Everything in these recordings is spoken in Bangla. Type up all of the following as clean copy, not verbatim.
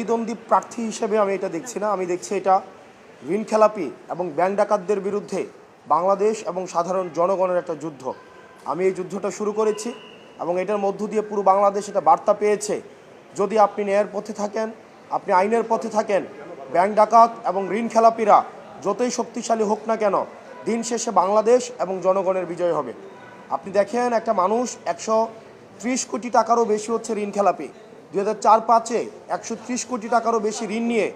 প্রতিদ্বন্দ্বী প্রার্থী হিসেবে আমি এটা দেখছি না। আমি দেখছি এটা ঋণ খেলাপি এবং ব্যাংক ডাকাতদের বিরুদ্ধে বাংলাদেশ এবং সাধারণ জনগণের একটা যুদ্ধ। আমি এই যুদ্ধটা শুরু করেছি এবং এটার মধ্য দিয়ে পুরো বাংলাদেশ এটা বার্তা পেয়েছে, যদি আপনি ন্যায়ের পথে থাকেন, আপনি আইনের পথে থাকেন, ব্যাংক ডাকাত এবং ঋণ খেলাপিরা যতই শক্তিশালী হোক না কেন, দিন শেষে বাংলাদেশ এবং জনগণের বিজয় হবে। আপনি দেখেন, একটা মানুষ 130 কোটি টাকারও বেশি হচ্ছে ঋণ খেলাপি। 2004-05-এ 130 কোটি টাকারও বেশি ঋণ নিয়ে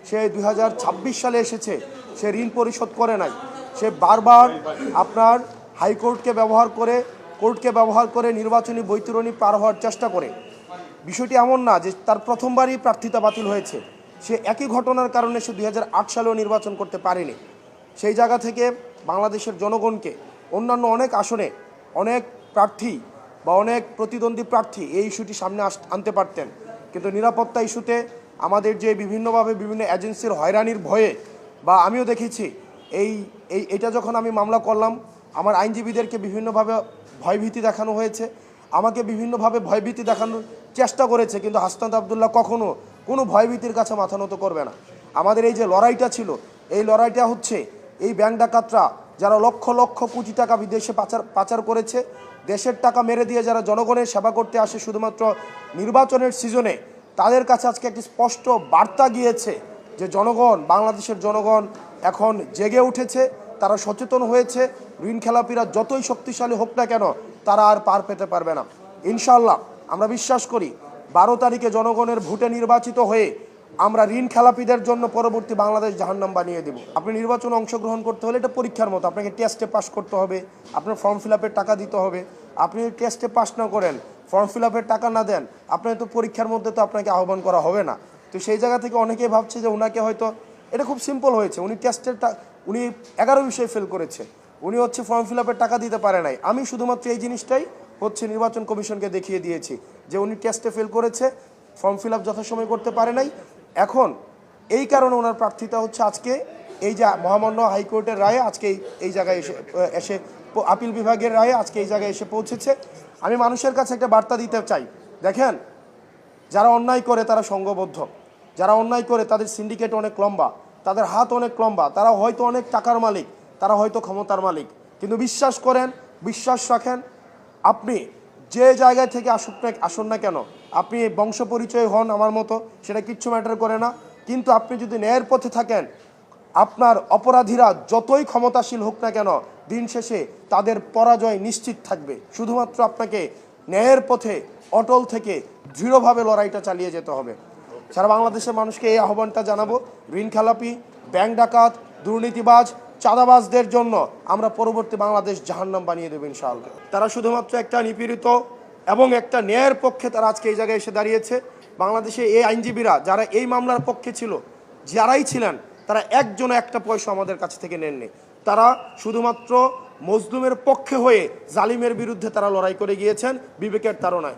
সে 2026 সালে এসেছে, সে ঋণ পরিশোধ করে নাই। সে বারবার আপনার হাইকোর্টকে ব্যবহার করে নির্বাচনী বৈতরণী পার হওয়ার চেষ্টা করে। বিষয়টি এমন না যে তার প্রথমবারই প্রার্থিতা বাতিল হয়েছে, সে একই ঘটনার কারণে সে 2008 সালেও নির্বাচন করতে পারেনি। সেই জায়গা থেকে বাংলাদেশের জনগণকে অন্যান্য অনেক আসনে অনেক প্রার্থী বা অনেক প্রতিদ্বন্দ্বী প্রার্থী এই ইস্যুটি সামনে আনতে পারতেন, কিন্তু নিরাপত্তা ইস্যুতে আমাদের যে বিভিন্নভাবে বিভিন্ন এজেন্সির হয়রানির ভয়ে, বা আমিও দেখেছি এইটা যখন আমি মামলা করলাম, আমার আইনজীবীদেরকে বিভিন্নভাবে ভয়ভীতি দেখানো হয়েছে, আমাকে বিভিন্নভাবে ভয়ভীতি দেখানোর চেষ্টা করেছে, কিন্তু হাসনাত আবদুল্লাহ কখনো কোনো ভয়ভীতির কাছে মাথা নত করবে না। আমাদের এই যে লড়াইটা ছিল, এই লড়াইটা হচ্ছে এই ব্যাংক ডাকাতরা যারা লক্ষ লক্ষ কোটি টাকা বিদেশে পাচার করেছে, দেশের টাকা মেরে দিয়ে যারা জনগণের সেবা করতে আসে শুধুমাত্র নির্বাচনের সিজনে, তাদের কাছে আজকে একটি স্পষ্ট বার্তা গিয়েছে যে বাংলাদেশের জনগণ এখন জেগে উঠেছে, তারা সচেতন হয়েছে। ঋণ খেলাপিরা যতই শক্তিশালী হোক না কেন, তারা আর পার পেতে পারবে না। ইনশাআল্লাহ আমরা বিশ্বাস করি 12 তারিখে জনগণের ভোটে নির্বাচিত হয়ে আমরা ঋণ খেলাপিদের জন্য পরবর্তী বাংলাদেশ জাহান্নাম বানিয়ে দেব। আপনি নির্বাচনে অংশগ্রহণ করতে হলে এটা পরীক্ষার মতো, আপনাকে টেস্টে পাস করতে হবে, আপনার ফর্ম ফিল আপের টাকা দিতে হবে। আপনি টেস্টে পাস না করেন, ফর্ম ফিল আপের টাকা না দেন, আপনার তো পরীক্ষার মধ্যে তো আপনাকে আহ্বান করা হবে না। তো সেই জায়গা থেকে অনেকেই ভাবছে যে ওনাকে হয়তো এটা খুব সিম্পল হয়েছে, উনি 11 বিষয়ে ফেল করেছে, উনি হচ্ছে ফর্ম ফিল আপের টাকা দিতে পারে নাই। আমি শুধুমাত্র এই জিনিসটাই হচ্ছে নির্বাচন কমিশনকে দেখিয়ে দিয়েছি যে উনি টেস্টে ফেল করেছে, ফর্ম ফিল আপ যথাসময় করতে পারে নাই। এখন এই কারণে ওনার প্রার্থিতা হচ্ছে আজকে এই যে মহামান্য হাইকোর্টের রায়ে আজকে এই জায়গায় এসে আপিল বিভাগের রায়ে আজকে এই জায়গায় এসে পৌঁছেছে। আমি মানুষের কাছে একটা বার্তা দিতে চাই, দেখেন, যারা অন্যায় করে তারা সংঘবদ্ধ, যারা অন্যায় করে তাদের সিন্ডিকেট অনেক লম্বা, তাদের হাত অনেক লম্বা, তারা হয়তো অনেক টাকার মালিক, তারা হয়তো ক্ষমতার মালিক, কিন্তু বিশ্বাস রাখেন, আপনি যে জায়গায় থেকে আসুন না কেন, আপনি বংশ পরিচয় হন আমার মতো, সেটা কিচ্ছু ম্যাটার করে না, কিন্তু আপনি যদি ন্যায়ের পথে থাকেন, আপনার অপরাধীরা যতই ক্ষমতাশীল হোক না কেন, দিন শেষে তাদের পরাজয় নিশ্চিত থাকবে। শুধুমাত্র আপনাকে ন্যায়ের পথে অটল থেকে দৃঢ়ভাবে লড়াইটা চালিয়ে যেতে হবে। সারা বাংলাদেশের মানুষকে এই আহ্বানটা জানাবো, ঋণ খেলাপি, ব্যাংক ডাকাত, দুর্নীতিবাজ, চাঁদাবাজদের জন্য আমরা পরবর্তী বাংলাদেশ জাহান্নাম বানিয়ে দেব ইনশাআল্লাহ। তারা শুধুমাত্র একটা নিপীড়িত এবং একটা ন্যায়ের পক্ষে তারা আজকে এই জায়গায় এসে দাঁড়িয়েছে। বাংলাদেশে এই আইনজীবীরা যারা এই মামলার পক্ষে ছিল, যারাই ছিলেন, তারা একজনও একটা পয়সা আমাদের কাছ থেকে নেননি। তারা শুধুমাত্র মজলুমের পক্ষে হয়ে জালিমের বিরুদ্ধে তারা লড়াই করে গিয়েছেন বিবেকের তাড়নায়।